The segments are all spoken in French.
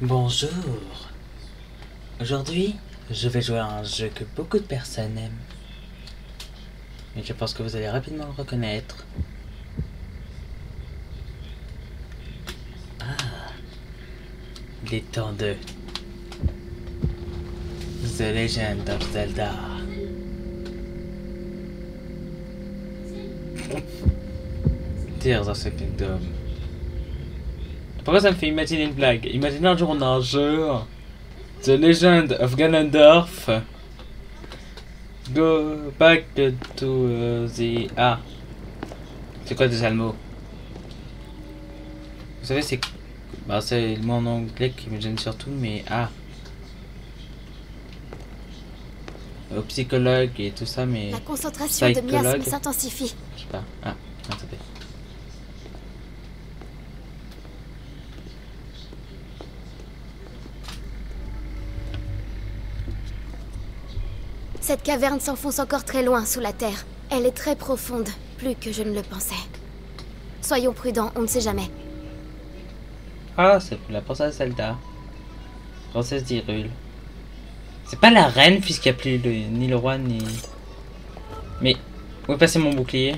Bonjour. Aujourd'hui, je vais jouer à un jeu que beaucoup de personnes aiment. Mais je pense que vous allez rapidement le reconnaître. Ah, il est temps de The Legend of Zelda. Tears of the Kingdom. Pourquoi ça me fait imaginer une blague? Imaginez un jour on a un jeu, The Legend of Ganondorf. Go back to the... Ah. C'est quoi déjà le mot? Vous savez c'est... Bah c'est le mot en anglais qui me gêne surtout, mais... Ah. Au psychologue et tout ça, mais... La concentration de miasme s'intensifie. Je sais pas. Ah, attendez. Cette caverne s'enfonce encore très loin sous la terre. Elle est très profonde, plus que je ne le pensais. Soyons prudents, on ne sait jamais. Ah, c'est la princesse Zelda. Princesse d'Hyrule. C'est pas la reine, puisqu'il n'y a plus ni le roi, ni... Mais, où est passé mon bouclier?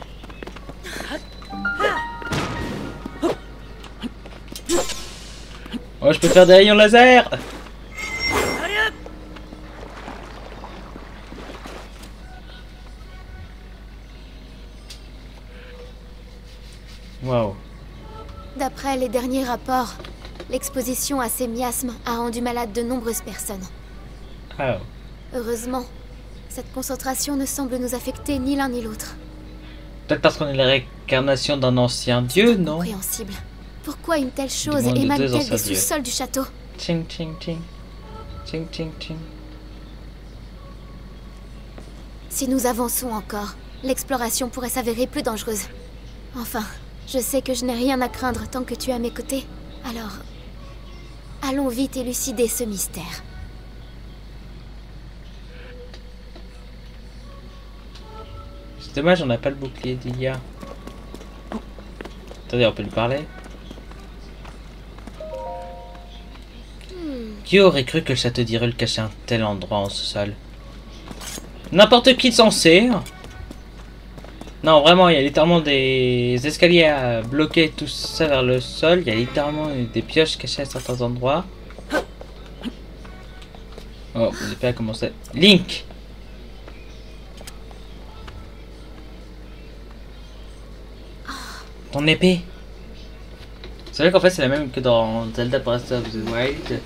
Oh, je peux faire des rayons laser! Waouh. D'après les derniers rapports, l'exposition à ces miasmes a rendu malade de nombreuses personnes. Oh. Heureusement, cette concentration ne semble nous affecter ni l'un ni l'autre. Peut-être parce qu'on est la réincarnation d'un ancien dieu, non? Incompréhensible. Pourquoi une telle chose moins de deux émane-t-elle anciens des dieux. sous-sols du château? Ching, ching, ching. Ching, ching, ching. Si nous avançons encore, l'exploration pourrait s'avérer plus dangereuse. Enfin, je sais que je n'ai rien à craindre tant que tu es à mes côtés. Alors, allons vite élucider ce mystère. C'est dommage, on n'a pas le bouclier d'Ilia. Attendez, on peut lui parler. Qui aurait cru que le château d'Hyrule cachait un tel endroit en sous-sol? N'importe qui s'en sert. Non, vraiment, il y a littéralement des escaliers à bloquer tout ça vers le sol. Il y a littéralement des pioches cachées à certains endroits. Oh, l'épée a commencé. Link! Ton épée! C'est vrai qu'en fait, c'est la même que dans Zelda Breath of the Wild.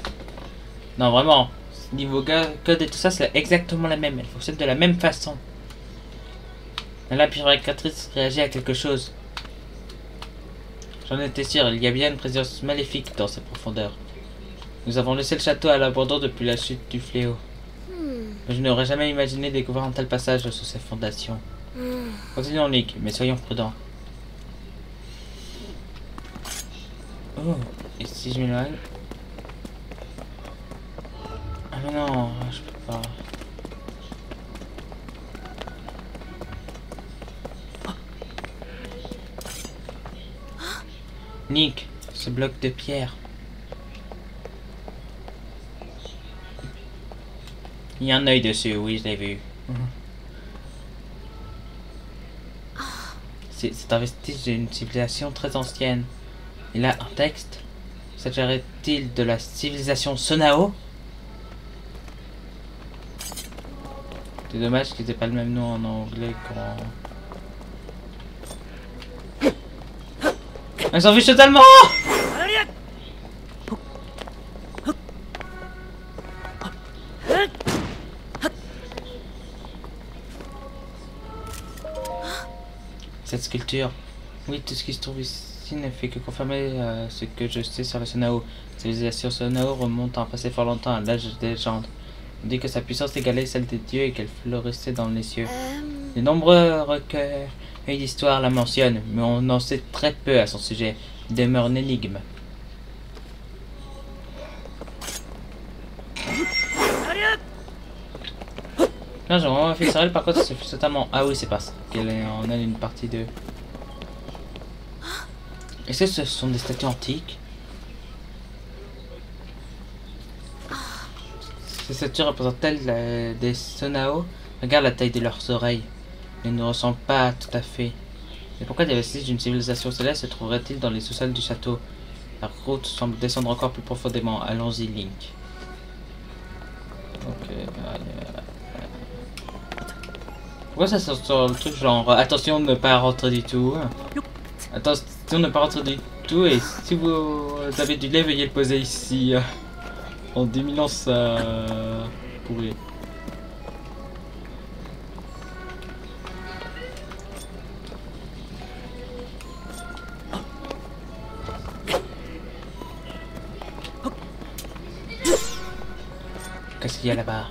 Non, vraiment. Niveau code et tout ça, c'est exactement la même. Elle fonctionne de la même façon. La purificatrice réagit à quelque chose. J'en étais sûr, il y a bien une présence maléfique dans ces profondeurs. Nous avons laissé le château à l'abandon depuis la chute du fléau. Mais je n'aurais jamais imaginé découvrir un tel passage sous ses fondations. Continuons, Nick, mais soyons prudents. Oh, et si je m'éloigne? Ah mais non, je peux pas. Nick, ce bloc de pierre. Il y a un œil dessus, oui, je l'ai vu. C'est un vestige d'une civilisation très ancienne. Et là, un texte. S'agirait-il de la civilisation Sonao? C'est dommage qu'ils aient pas le même nom en anglais qu'en... Elle s'en fiche totalement! Cette sculpture. Oui, tout ce qui se trouve ici ne fait que confirmer ce que je sais sur la Sonao. La civilisation Sonao remonte à un passé fort longtemps, à l'âge des légendes. On dit que sa puissance égalait celle des dieux et qu'elle fleurissait dans les cieux. De nombreux recueils d'histoire la mentionnent, mais on en sait très peu à son sujet. Il demeure une énigme. Non, j'ai vraiment fait sur elle, par contre, c'est totalement... Ah oui, c'est pas ça. Qu'elle en a une partie de... Est-ce que ce sont des statues antiques? Ces statues représentent-elles des Sonao? Regarde la taille de leurs oreilles. Elles ne ressemblent pas tout à fait. Et pourquoi des vestiges d'une civilisation céleste se trouveraient-ils dans les sous-sols du château? La route semble descendre encore plus profondément. Allons-y, Link. Ok. Pourquoi ça sort sur le truc genre attention ne pas rentrer du tout? Attention ne pas rentrer du tout, et si vous avez du lait, veuillez le poser ici. En diminuant ça pourrait. Qu'est-ce qu'il y a là-bas?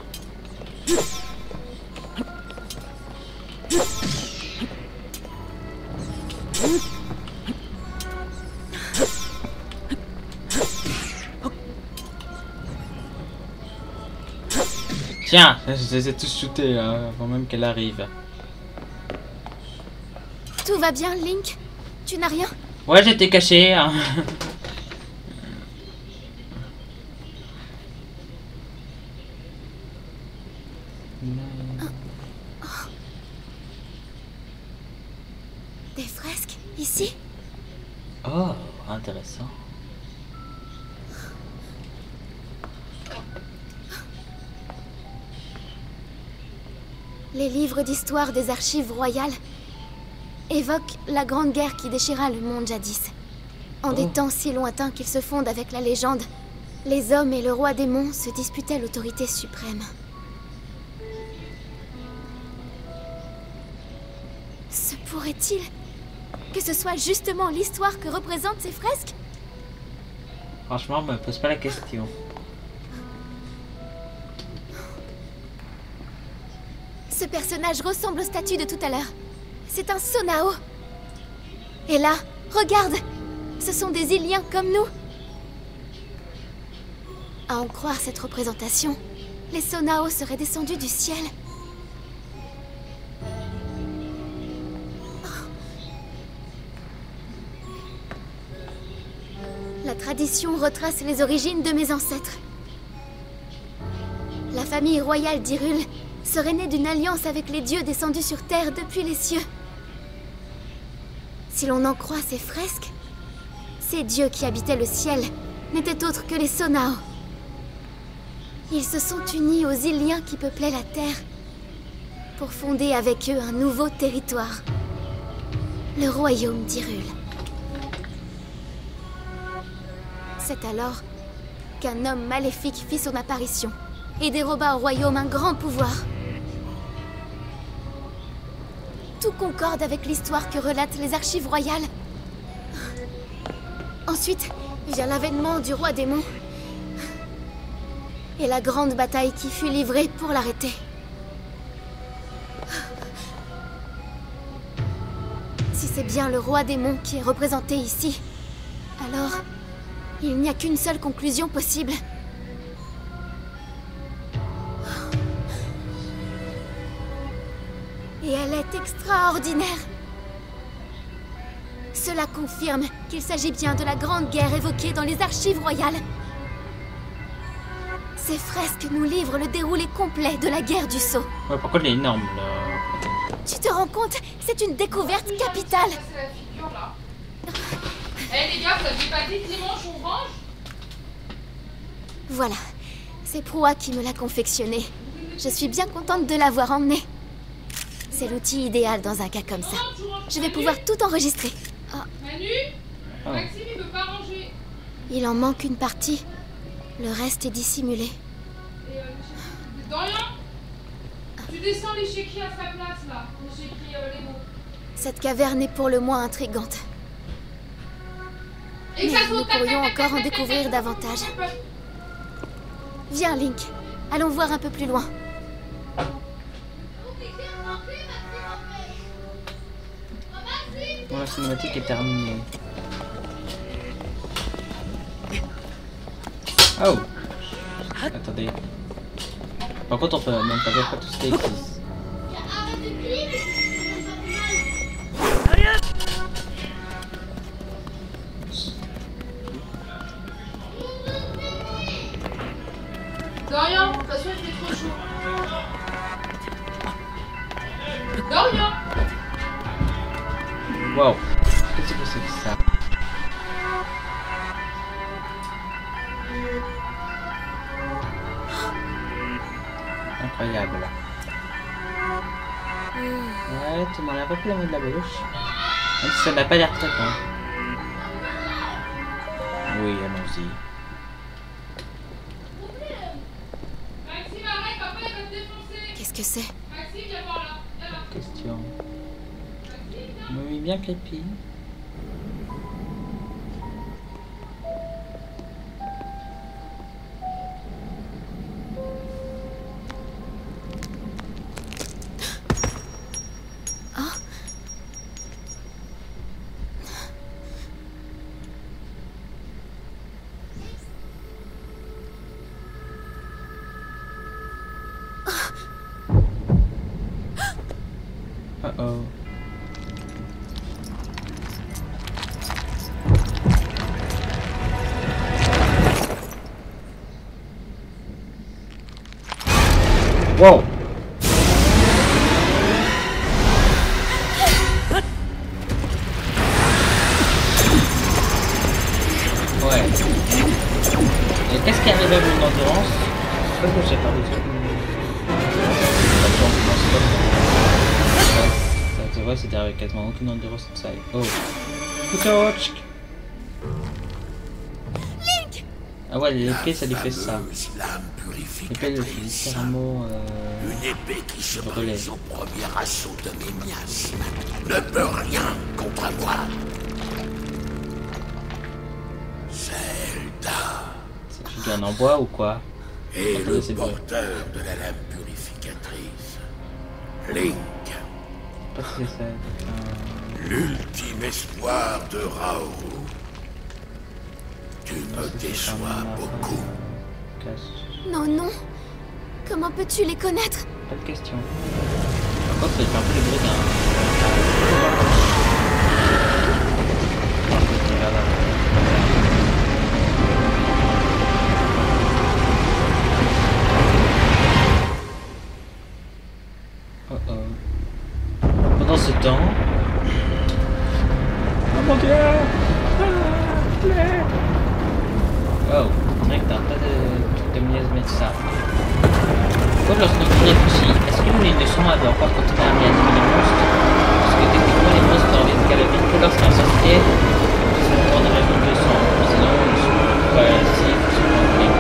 Tiens, je les ai tous shootés avant même qu'elle arrive. Tout va bien, Link? Tu n'as rien? Ouais, j'étais caché. Hein. Des fresques, ici? Oh, intéressant. Les livres d'histoire des archives royales évoquent la grande guerre qui déchira le monde jadis. En des temps si lointains qu'ils se fondent avec la légende, les hommes et le roi démon se disputaient l'autorité suprême. Se pourrait-il que ce soit justement l'histoire que représentent ces fresques? Franchement, me pose pas la question. Ce personnage ressemble aux statues de tout à l'heure. C'est un Sonao. Et là, regarde! Ce sont des Iliens comme nous. À en croire cette représentation, les Sonao seraient descendus du ciel. La tradition retrace les origines de mes ancêtres. La famille royale d'Hyrule serait née d'une alliance avec les dieux descendus sur Terre depuis les cieux. Si l'on en croit ces fresques, ces dieux qui habitaient le ciel n'étaient autres que les Sonao. Ils se sont unis aux Iliens qui peuplaient la Terre pour fonder avec eux un nouveau territoire, le royaume d'Hyrule. C'est alors qu'un homme maléfique fit son apparition et déroba au royaume un grand pouvoir. Tout concorde avec l'histoire que relatent les archives royales. Ensuite vient l'avènement du roi démon et la grande bataille qui fut livrée pour l'arrêter. Si c'est bien le roi démon qui est représenté ici, alors il n'y a qu'une seule conclusion possible. Et elle est extraordinaire. Cela confirme qu'il s'agit bien de la grande guerre évoquée dans les archives royales. Ces fresques nous livrent le déroulé complet de la guerre du Sceau. Ouais, pourquoi il est énorme là? Tu te rends compte? C'est une découverte capitale. C'est la figure là. Eh les gars, vous aviez pas dit que dimanche on range? Voilà, c'est Proa qui me l'a confectionné. Je suis bien contente de l'avoir emmené. C'est l'outil idéal dans un cas comme ça. Je vais pouvoir tout enregistrer. Oh. Manu, Maxime il veut pas ranger. Il en manque une partie. Le reste est dissimulé. Et Dorian, tu descends les chéquis à sa place là. Les chéquis Lego. Cette caverne est pour le moins intrigante. Et Mais ça nous saute, pourrions tac, tac, encore en tac, tac, découvrir tac, davantage. tac, tac. Viens, Link. Allons voir un peu plus loin. Bon, la cinématique est terminée. Oh! Attendez. Par contre, on peut même pas faire tout ce qui existe. Dorian, de toute façon il fait trop chaud. Dorian. Wow. Qu'est-ce que c'est que ça? Incroyable. Ouais, tu m'en as pas pris la main de la bouche. Même si ça n'a pas l'air très bon. Oui, allons-y. Maxime, arrête, papa il va te défoncer. Qu'est-ce que c'est? Maxime, viens voir là. Viens là. Question. Maxime, viens. Oui, bien crépi. Uh-oh. Wow. Ouais. Et qu'est-ce qui arrive à mon endurance? Je sais pas que j'ai parlé de ça. C'est vrai, c'était avec quasiment aucune endurance de ça. Oh. Touch. Link! Ah ouais, l'épée ça lui fait ça. Lame purificatrice. L'épée lui fait littéralement Une épée qui se brûler. brise au premier assaut de mes miasmes ne peut rien contre moi. Zelda C'est juste un en bois ou quoi? est Attendez, le c'est vrai. porteur de la lame purificatrice. Link, Pas ce que c'est. l'ultime espoir de Raoru. Tu me déçois beaucoup. Cache. Non, non. Comment peux-tu les connaître? Pas de question. Par contre, c'est un peu le bruit d'un. Oh oh. Pendant ce temps. Oh mon dieu! Wow, on dirait que t'as pas de truc de miasme de ça. Pourquoi lorsque tu réfléchis, est-ce que les leçons avaient encore continué à réanimer les monstres? Parce que techniquement les monstres ne reviennent qu'à la vie que lorsqu'un sorcier se tourne avec une leçon. Sinon, ils sont pas si ils sont congelés.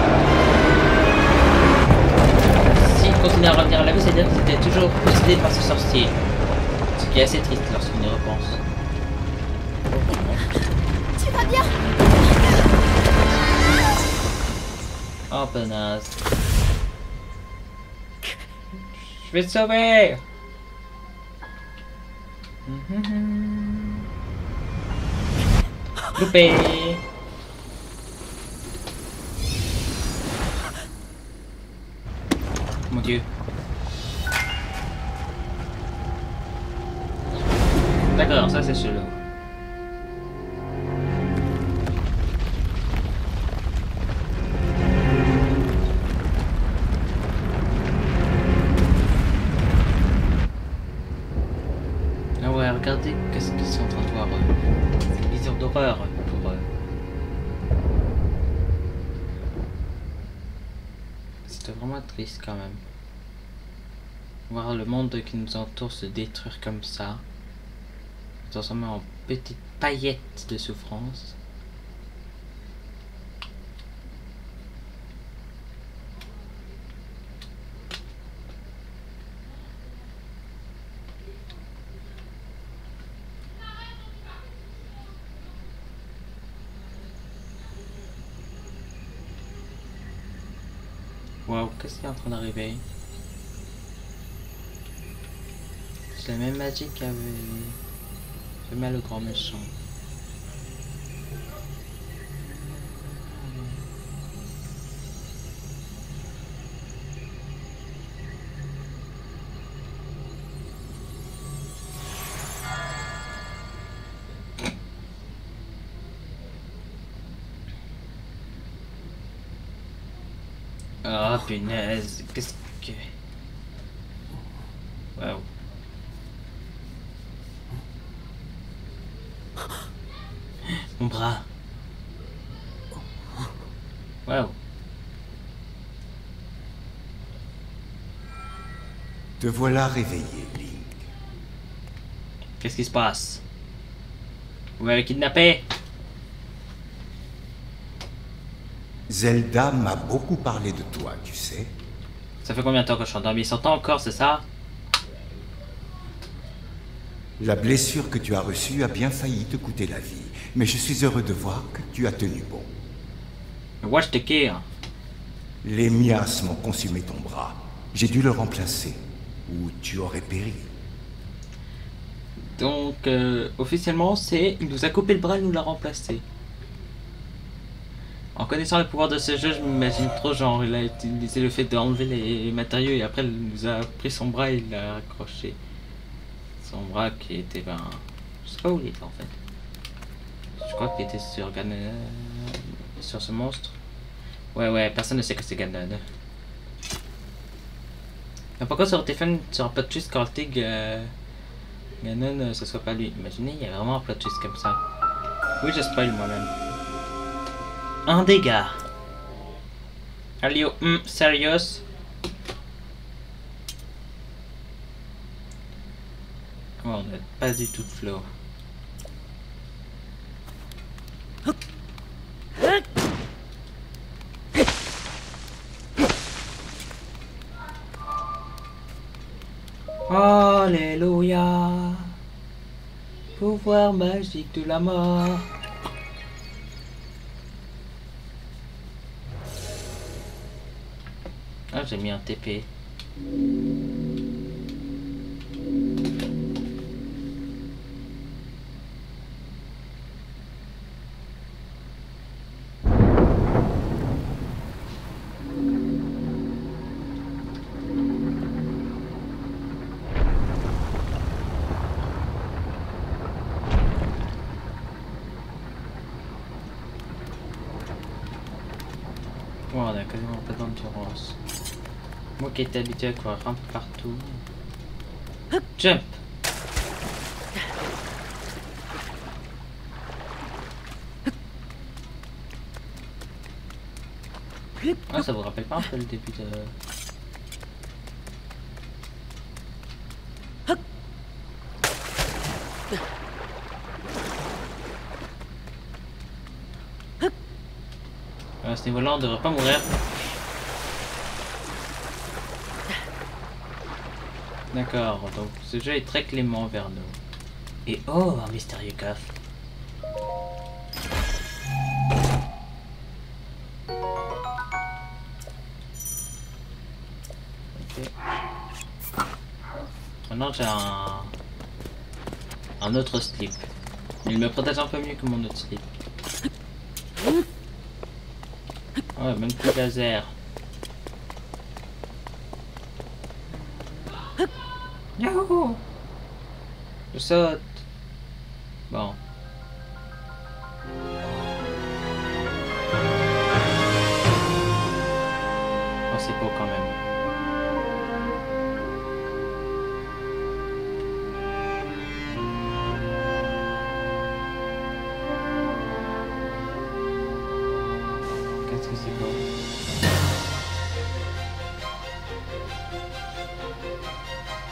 S'ils continuent à revenir à la vie, c'est-à-dire qu'ils étaient toujours possédés par ce sorcier. Ce qui est assez triste lorsqu'on y repense. Tu vas bien? Oh, penasse. Je vais te sauver. Loupé. Mon dieu. D'accord, ça c'est chelou. Ah ouais, regardez qu'est-ce qu'ils sont en train de voir. Des viseurs d'horreur pour eux. C'était vraiment triste quand même. Voir le monde qui nous entoure se détruire comme ça. Transformer en petites paillettes de souffrance. Waouh, qu'est-ce qui est en train d'arriver? C'est la même magie qui avait fait mal au grand méchant. Oh punaise, qu'est-ce que... Waouh. Mon bras. Waouh. Te voilà réveillé, Link. Qu'est-ce qui se passe? Vous m'avez kidnappé? Zelda m'a beaucoup parlé de toi, tu sais. Ça fait combien de temps que je suis endormi? 100 ans encore, c'est ça? La blessure que tu as reçue a bien failli te coûter la vie, mais je suis heureux de voir que tu as tenu bon. Watch the care. Les miasmes ont consumé ton bras. J'ai dû le remplacer, ou tu aurais péri. Donc, officiellement, c'est... Il nous a coupé le bras, il nous l'a remplacé. En connaissant le pouvoir de ce jeu, je m'imagine trop genre, il a utilisé le fait d'enlever les matériaux et après il nous a pris son bras et il l'a accroché. Son bras qui était, ben... Je sais pas où il était en fait. Je crois qu'il était sur Ganon... sur ce monstre. Ouais, personne ne sait que c'est Ganon. Mais pourquoi sur téléphone, sur un plot twist quand Ganon, ce soit pas lui? Imaginez, il y a vraiment un plot twist comme ça. Oui, je spoil moi-même. Un dégât. Allez, sérieux? Oh, on n'a pas du tout de flow. Alléluia. Pouvoir magique de la mort. Ah, j'ai mis un TP. Ouais, on a quasiment pas d'endurance. Moi qui étais habitué à courir un peu partout. Jump! Ah, ça vous rappelle pas un peu le début de... À ce niveau-là, on devrait pas mourir. D'accord, donc ce jeu est très clément vers nous. Et oh, un mystérieux coffre. Ok. Maintenant j'ai un autre slip. Il me protège un peu mieux que mon autre slip. Ouais, même plus laser. Yahoo! Je saute. Bon. Oh, c'est beau quand même. Qu'est-ce que c'est beau?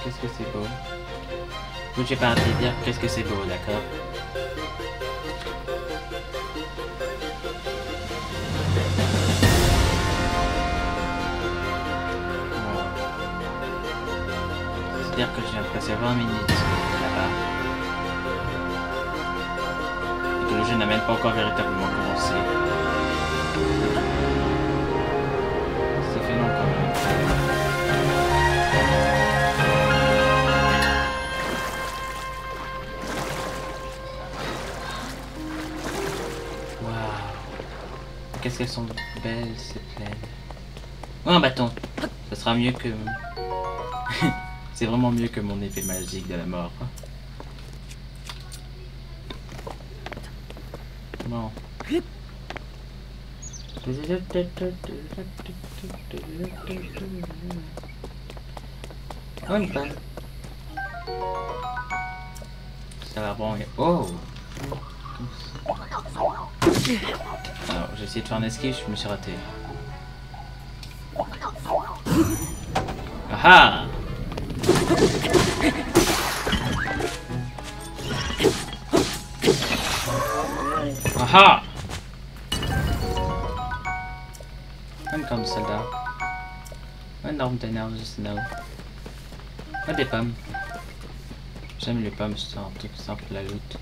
Qu'est-ce que c'est beau? Moi j'ai pas à te dire qu'est-ce que c'est beau, d'accord? C'est-à-dire que j'ai passé 20 minutes là-bas. Et que le jeu n'a même pas encore véritablement commencé. Ça fait long quand même. Qu'est-ce qu'elles sont belles ces plaines. Oh, un bâton. Ça sera mieux que... C'est vraiment mieux que mon épée magique de la mort. Bon. Oh, une balle. Ça va bon. Oh! Alors, j'ai essayé de faire un esquive, je me suis raté. Ah! Aha! Un camp de soldats. Un arme d'énergie, juste là. Des pommes. J'aime les pommes, c'est un truc simple la loot.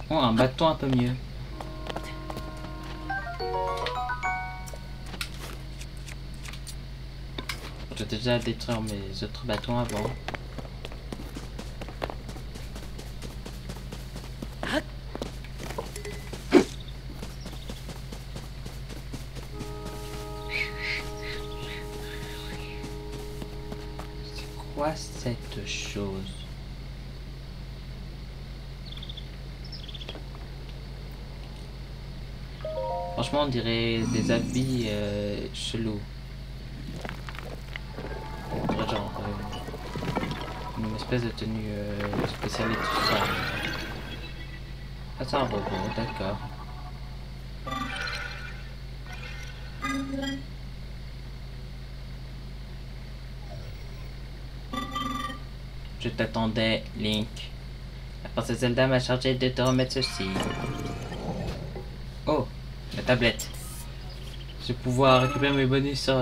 Oh, un bâton un peu mieux. J'ai déjà détruire mes autres bâtons avant. C'est quoi cette chose? Franchement, on dirait des habits chelous. Genre une espèce de tenue spéciale et tout ça. Ah, c'est un robot, d'accord. Je t'attendais, Link. La princesse Zelda m'a chargé de te remettre ceci. Oh, la tablette. Je vais pouvoir récupérer mes bonus sur...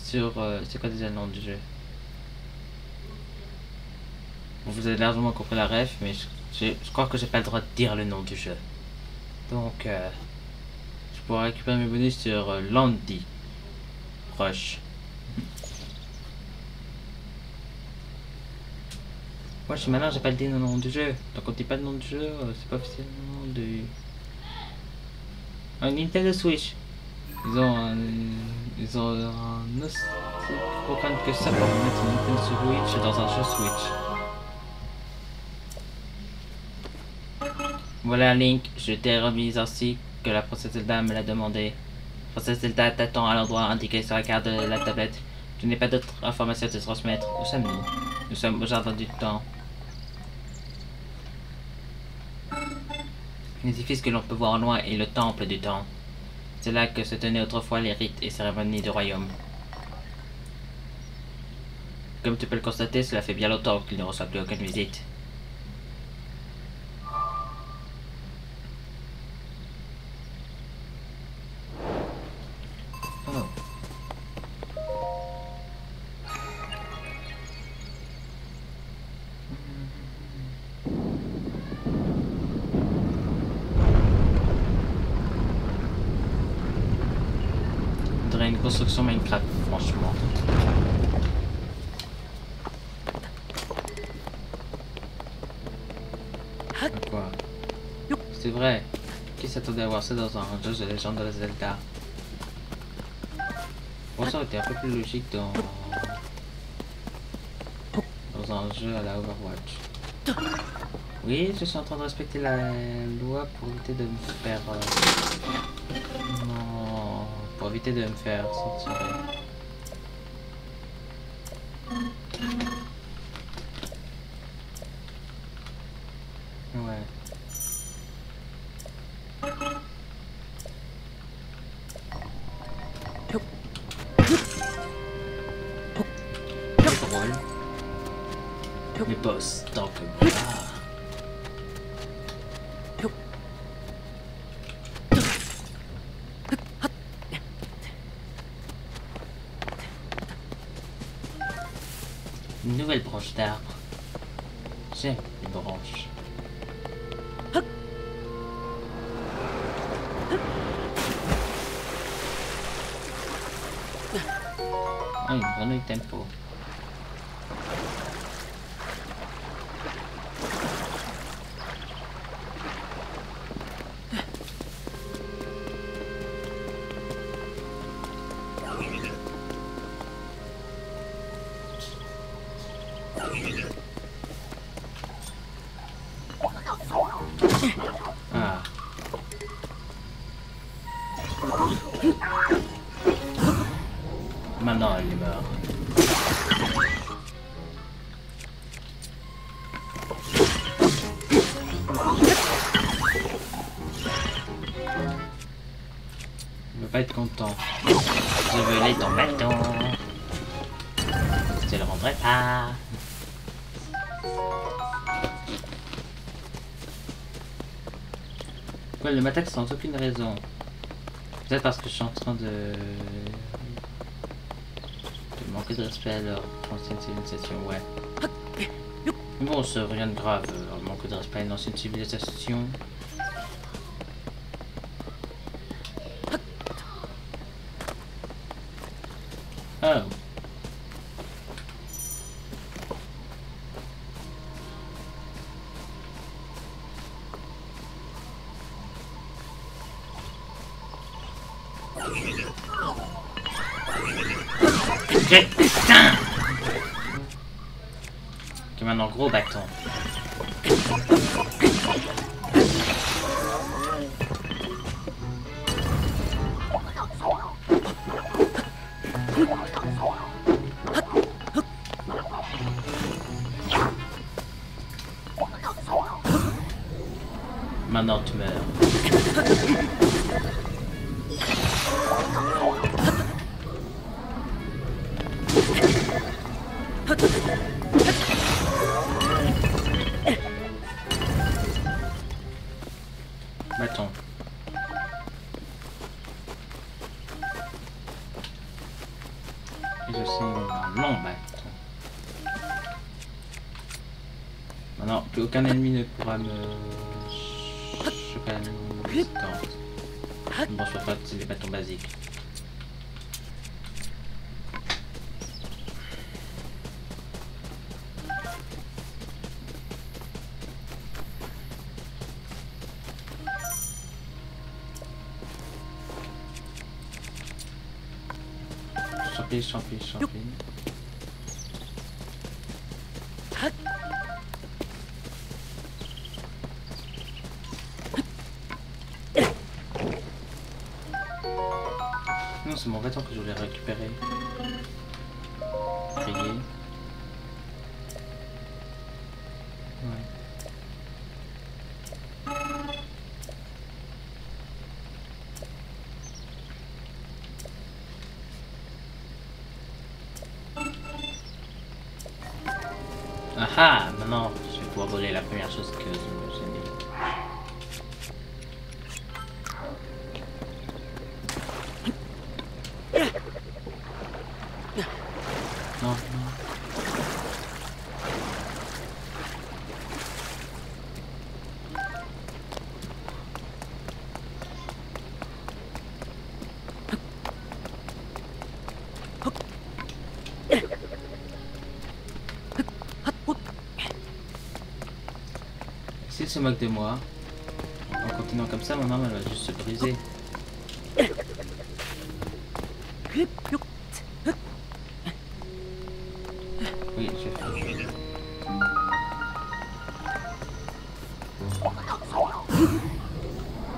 c'est quoi déjà le nom du jeu? Bon, vous avez largement compris la ref, mais je crois que j'ai pas le droit de dire le nom du jeu. Donc, je pourrais récupérer mes bonus sur Landy Rush. Moi je suis malin, j'ai pas le dit le nom du jeu. Donc on dit pas le nom du jeu, c'est pas officiellement du... Un Nintendo Switch. Ils ont un aussi programme que ça pour mettre une Nintendo Switch dans un jeu Switch. Voilà Link, je t'ai remise ainsi que la princesse Zelda me l'a demandé. La princesse Zelda t'attend à l'endroit indiqué sur la carte de la tablette. Je n'ai pas d'autres informations à te transmettre. Où sommes-nous? Nous sommes au jardin du temps. L'édifice que l'on peut voir au loin est le temple du temps. C'est là que se tenaient autrefois les rites et cérémonies du royaume. Comme tu peux le constater, cela fait bien longtemps qu'il ne reçoit plus aucune visite. Oh. On dirait une construction Minecraft, franchement. Quoi? C'est vrai. Qui s'attendait à voir ça dans un jeu de légende de la Zelda? Bon, ça aurait été un peu plus logique dans un jeu à la Overwatch. Oui, je suis en train de respecter la loi pour éviter de me faire... Non, pour éviter de me faire censurer. Ouais. C'est drôle. Les boss tant que... Une nouvelle branche d'arbre. J'aime les branches. Ah, une grenouille tempo. Ah, Maintenant, il est mort. Il veut pas être content. Je veux aller ton bâton. Je te le rendrai pas. Pourquoi il m'attaque sans aucune raison? Peut-être parce que je suis en train de manquer de respect à leur ancienne civilisation, ouais. Mais bon, c'est rien de grave, manquer de respect à une ancienne civilisation. Oh. Putain! Ok, maintenant gros bâton. Maintenant tu meurs. Bâton. Et je sais un long bâton. Maintenant, plus aucun ennemi ne pourra me choper à distance. Bon, je peux pas utiliser les bâtons basiques. Champi. Non, c'est mon vêtement que je voulais récupérer. Prier. Ouais. Ah, maintenant, je vais pouvoir voler la première chose que j'ai mis. Non. S'il se moque de moi, en continuant comme ça, mon arme elle va juste se briser. Oui, j'ai fait.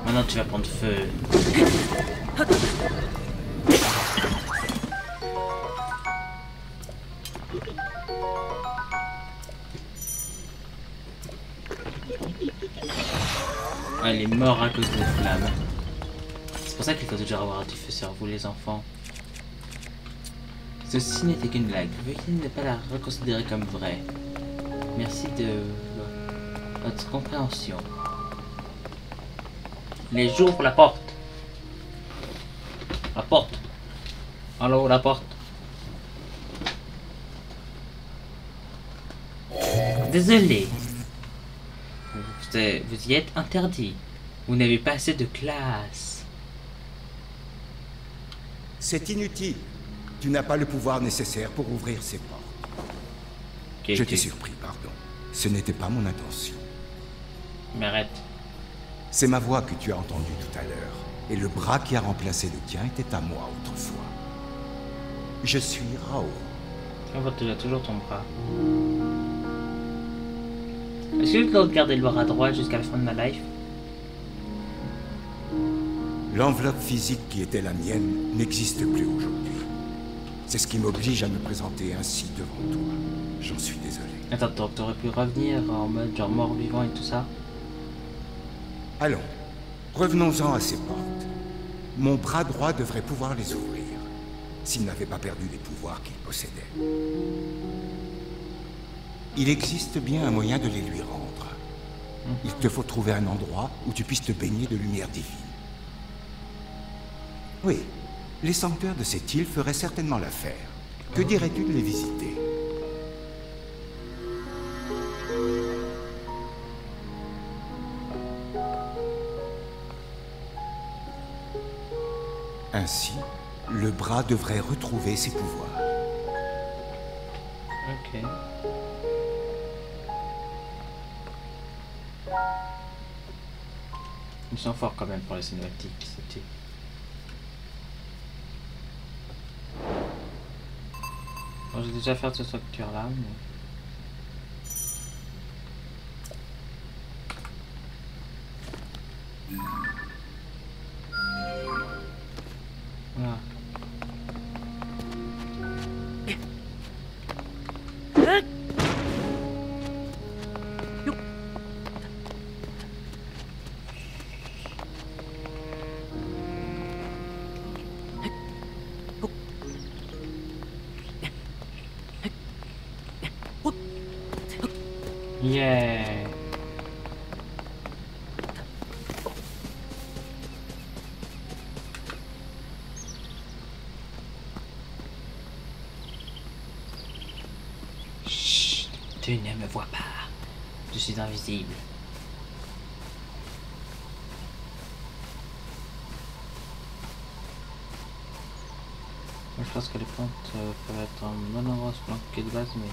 Maintenant tu vas prendre feu. Ah, il est mort à cause des flammes. C'est pour ça qu'il faut toujours avoir du feu sur vous les enfants. Ceci n'était qu'une blague. Veuillez ne pas la reconsidérer comme vraie. Merci de votre compréhension. Les j'ouvre la porte. La porte. Allô, la porte. Désolé. Vous y êtes interdit. Vous n'avez pas assez de classe. C'est inutile. Tu n'as pas le pouvoir nécessaire pour ouvrir ces portes. Je t'ai surpris, pardon. Ce n'était pas mon intention. Mais arrête. C'est ma voix que tu as entendue tout à l'heure. Et le bras qui a remplacé le tien était à moi autrefois. Je suis Rao. On va toujours ton bras. Est-ce que je dois garder le bras droit jusqu'à la fin de ma life? L'enveloppe physique qui était la mienne n'existe plus aujourd'hui. C'est ce qui m'oblige à me présenter ainsi devant toi. J'en suis désolé. Attends, donc t'aurais pu revenir en mode genre mort-vivant et tout ça? Allons, revenons-en à ces portes. Mon bras droit devrait pouvoir les ouvrir, s'il n'avait pas perdu les pouvoirs qu'il possédait. Il existe bien un moyen de les lui rendre. Il te faut trouver un endroit où tu puisses te baigner de lumière divine. Oui, les sanctuaires de cette île feraient certainement l'affaire. Que dirais-tu de les visiter? Ainsi, le bras devrait retrouver ses pouvoirs. Ok. Ils sont forts quand même pour les cinématiques, c'était. Bon, j'ai déjà fait cette structure là, mais... Voilà. Yeah. Chut, tu ne me vois pas. Je suis invisible. Moi, je pense que les plantes peuvent être en monoros planquées de base, mais...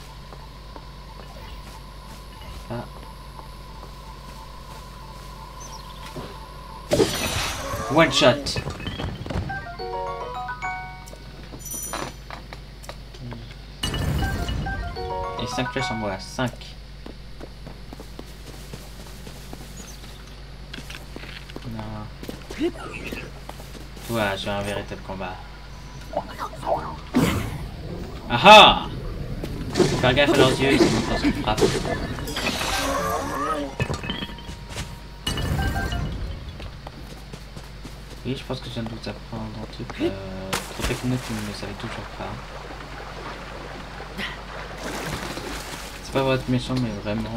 Ah. One shot. Et 5 flèches en bois, 5. Non. Ouais, j'ai un véritable combat. Ah ah! Faire gaffe à leurs yeux, sinon quand on frappe. Oui, je pense que je viens de vous apprendre un truc trop technique que vous ne savez toujours pas. C'est pas votre méchant, mais vraiment,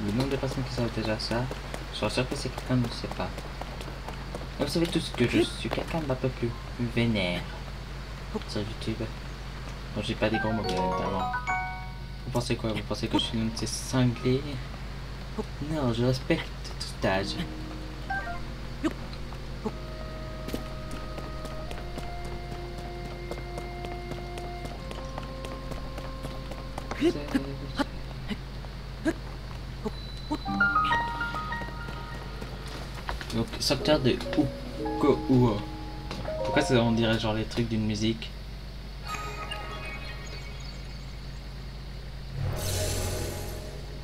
le nombre de personnes qui savent déjà ça, je suis sûr que c'est quelqu'un ne le sait pas. Vous savez tous que je suis quelqu'un d'un peu plus vénère sur YouTube. Bon, j'ai pas des gros mots, bien évidemment. Vous pensez quoi? Vous pensez que je suis une de ces cinglés? Non, je respecte tout âge. Donc, secteur de Uko-Uo. Pourquoi ça, on dirait genre les trucs d'une musique?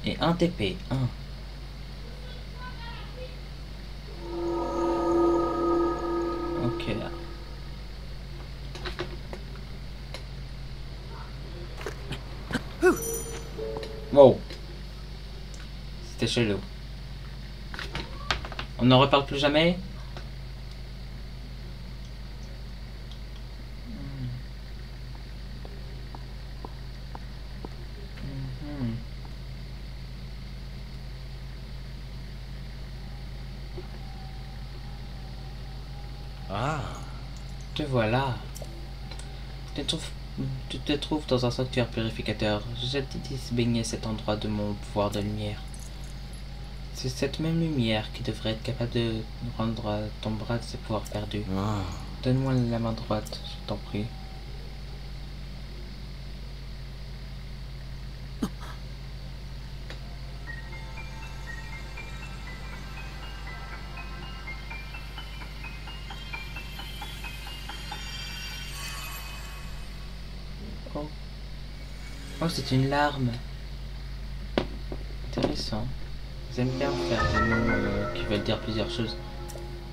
Et un TP, 1. Ok là. Wow. C'était chelou. On n'en reparle plus jamais? Ah. Te voilà. Tu te trouves dans un sanctuaire purificateur. J'ai dit se baigner cet endroit de mon pouvoir de lumière. C'est cette même lumière qui devrait être capable de rendre ton bras de ses pouvoirs perdus. Ah. Donne-moi la main droite, je t'en prie. Oh, oh c'est une larme. Intéressant. Ils aiment bien faire des mots qui veulent dire plusieurs choses.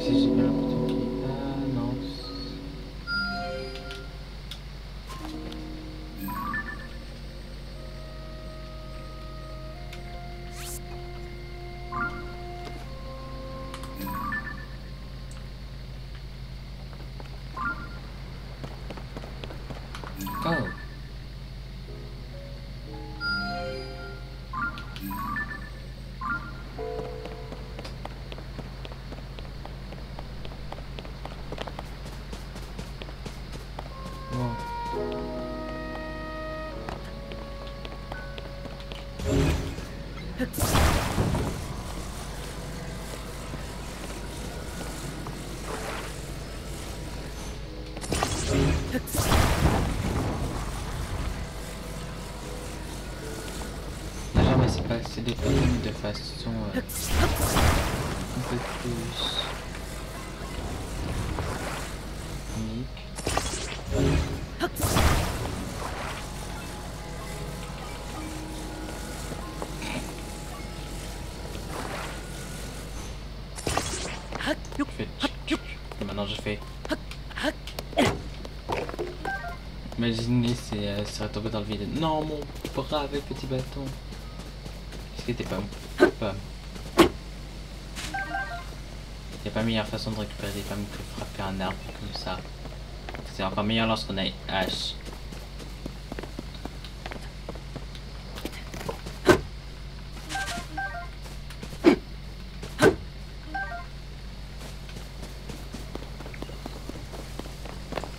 Si j'ai bien l'impression qu'il est là, non. Oh. Bon. Déjà, mais c'est pas, c'est des films de façon un peu plus unique. Je fais tchic, tchic. Et maintenant je fais. Imaginez si serait tombé dans le vide. Non, mon brave petit bâton. Qu'est-ce que t'es pas pomme. Il n'y a pas meilleure façon de récupérer des pommes que frapper un arbre comme ça. C'est encore meilleur lorsqu'on a une hache.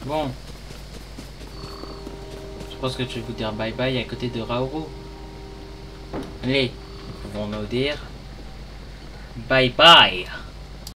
Bon. Je pense que je vais vous dire bye bye à côté de Raoru. Allez, nous pouvons nous dire bye bye.